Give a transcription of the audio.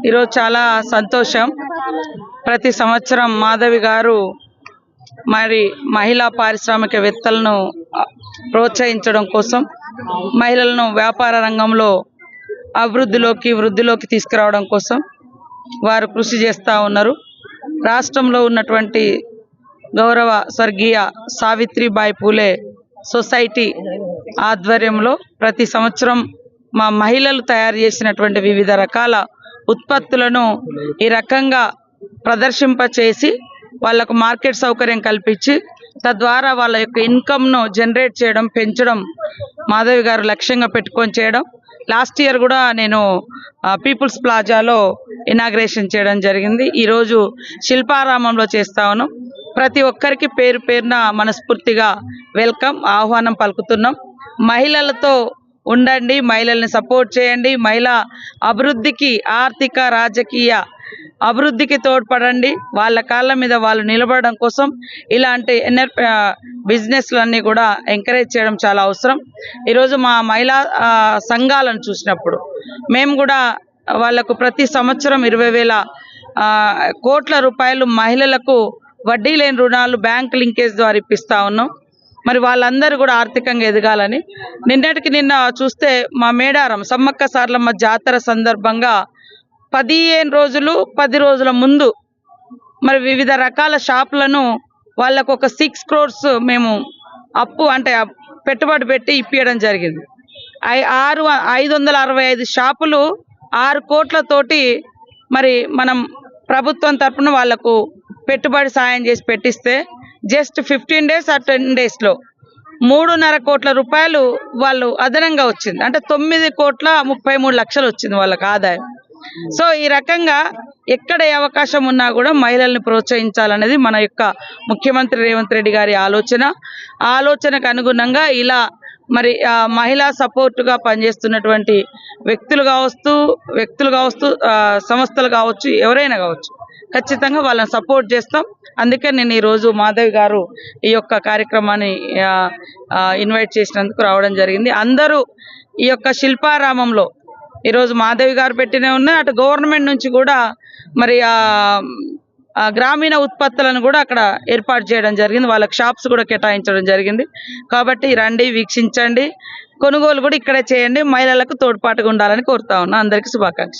ఈరోజు చాలా సంతోషం. ప్రతి సంవత్సరం మాధవి గారు మరి మహిళా పారిశ్రామికవేత్తలను ప్రోత్సహించడం కోసం, మహిళలను వ్యాపార రంగంలో వృద్ధిలోకి తీసుకురావడం కోసం వారు కృషి చేస్తూ ఉన్నారు. రాష్ట్రంలో ఉన్నటువంటి గౌరవ స్వర్గీయ సావిత్రిబాయి పూలే సొసైటీ ఆధ్వర్యంలో ప్రతి సంవత్సరం మా మహిళలు తయారు చేసినటువంటి వివిధ రకాల ఉత్పత్తులను ఈ రకంగా ప్రదర్శింపచేసి వాళ్ళకు మార్కెట్ సౌకర్యం కల్పించి తద్వారా వాళ్ళ యొక్క ఇన్కమ్ను జనరేట్ చేయడం, పెంచడం మాధవి గారు లక్ష్యంగా పెట్టుకొని చేయడం. లాస్ట్ ఇయర్ కూడా నేను పీపుల్స్ ప్లాజాలో ఇనాగ్రేషన్ చేయడం జరిగింది. ఈరోజు శిల్పారామంలో చేస్తా ఉన్నాం. ప్రతి ఒక్కరికి పేరు పేరున మనస్ఫూర్తిగా వెల్కమ్, ఆహ్వానం పలుకుతున్నాం. మహిళలతో ఉండండి, మహిళల్ని సపోర్ట్ చేయండి, మహిళా అభివృద్ధికి, ఆర్థిక రాజకీయ అభివృద్ధికి తోడ్పడండి. వాళ్ళ కాళ్ళ మీద వాళ్ళు నిలబడడం కోసం ఇలాంటి బిజినెస్లన్నీ కూడా ఎంకరేజ్ చేయడం చాలా అవసరం. ఈరోజు మా మహిళా సంఘాలను చూసినప్పుడు మేము కూడా వాళ్లకు ప్రతి సంవత్సరం 20,000 కోట్ల రూపాయలు మహిళలకు వడ్డీ లేని రుణాలు బ్యాంక్ లింకేజ్ ద్వారా ఇప్పిస్తా ఉన్నాం. మరి వాళ్ళందరూ కూడా ఆర్థికంగా ఎదగాలని నిన్న చూస్తే మా మేడారం సమ్మక్క సార్లమ్మ జాతర సందర్భంగా 15 రోజులు 10 రోజుల ముందు మరి వివిధ రకాల షాపులను వాళ్ళకు ఒక 6 crores మేము అప్పు అంటే పెట్టుబడి పెట్టి ఇప్పించడం జరిగింది. 565 షాపులు 6 కోట్లతోటి మరి మనం ప్రభుత్వం తరఫున వాళ్లకు పెట్టుబడి సాయం చేసి పెట్టిస్తే జస్ట్ 15 days ఆ 10 daysలో 3.5 కోట్ల రూపాయలు వాళ్ళు అదనంగా వచ్చింది. అంటే 9,33,00,000 వచ్చింది వాళ్ళకి ఆదాయం. సో ఈ రకంగా ఎక్కడ ఏ అవకాశం ఉన్నా కూడా మహిళల్ని ప్రోత్సహించాలనేది మన యొక్క ముఖ్యమంత్రి రేవంత్ రెడ్డి గారి ఆలోచనకు అనుగుణంగా ఇలా మరి మహిళా సపోర్టుగా పనిచేస్తున్నటువంటి వ్యక్తులు కావచ్చు, సంస్థలు కావచ్చు, ఎవరైనా కావచ్చు, ఖచ్చితంగా వాళ్ళని సపోర్ట్ చేస్తాం. అందుకే నేను ఈరోజు మాధవి గారు ఈ యొక్క కార్యక్రమాన్ని ఇన్వైట్ చేసినందుకు రావడం జరిగింది. అందరూ ఈ యొక్క శిల్పారామంలో ఈరోజు మాధవి గారు పెట్టినే ఉన్నాయి. అటు గవర్నమెంట్ నుంచి కూడా మరి గ్రామీణ ఉత్పత్తులను కూడా అక్కడ ఏర్పాటు చేయడం జరిగింది. వాళ్ళకి షాప్స్ కూడా కేటాయించడం జరిగింది. కాబట్టి రండి, వీక్షించండి, కొనుగోలు కూడా ఇక్కడే చేయండి. మహిళలకు తోడ్పాటుగా ఉండాలని కోరుతా ఉన్నా. అందరికీ శుభాకాంక్షలు.